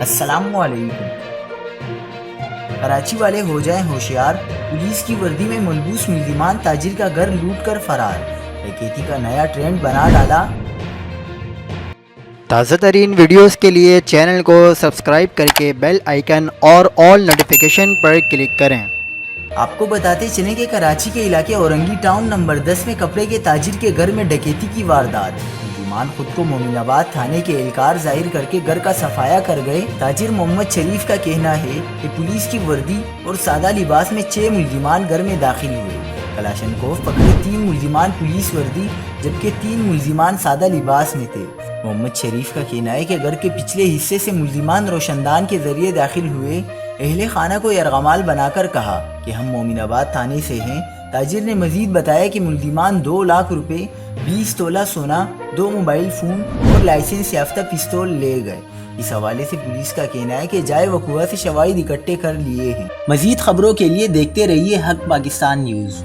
السلام علیکم۔ کراچی والے ہو جائیں ہوشیار، پولیس کی وردی میں ملبوس ملزمان تاجر کا گھر لوٹ کر فرار، ڈکیتی کا نیا ٹرینڈ بنا ڈالا۔ تازہ ترین ویڈیوز کے لیے چینل کو سبسکرائب کر کے بیل آئیکن اور آل نوٹیفیکیشن پر کلک کریں۔ آپ کو بتاتے چلیں کہ کراچی کے علاقے اورنگی ٹاؤن نمبر 10 میں کپڑے کے تاجر کے گھر میں ڈکیتی کی واردات۔ ملزمان خود کو مومن آباد تھانے کے اہلکار ظاہر کر کے گھر کا صفایا کر گئے۔ تاجر محمد شریف کا کہنا ہے کہ پولیس کی وردی اور سادہ لباس میں 6 ملزمان گھر میں داخل ہوئے۔ کلاشنکوف پکڑے 3 ملزمان پولیس وردی جبکہ 3 ملزمان سادہ لباس میں تھے۔ محمد شریف کا کہنا ہے کہ گھر کے پچھلے حصے سے ملزمان روشندان کے ذریعے داخل ہوئے۔ اہل خانہ کو یرغمال بنا کر کہا کہ ہم مومن آباد تھانے سے ہیں۔ تاجر نے مزید بتایا کہ ملزمان 2 لاکھ روپے، 20 تولہ سونا، 2 موبائل فون اور لائسنس یافتہ پستول لے گئے۔ اس حوالے سے پولیس کا کہنا ہے کہ جائے وقوع سے شواہد اکٹھے کر لیے ہیں۔ مزید خبروں کے لیے دیکھتے رہیے حق پاکستان نیوز۔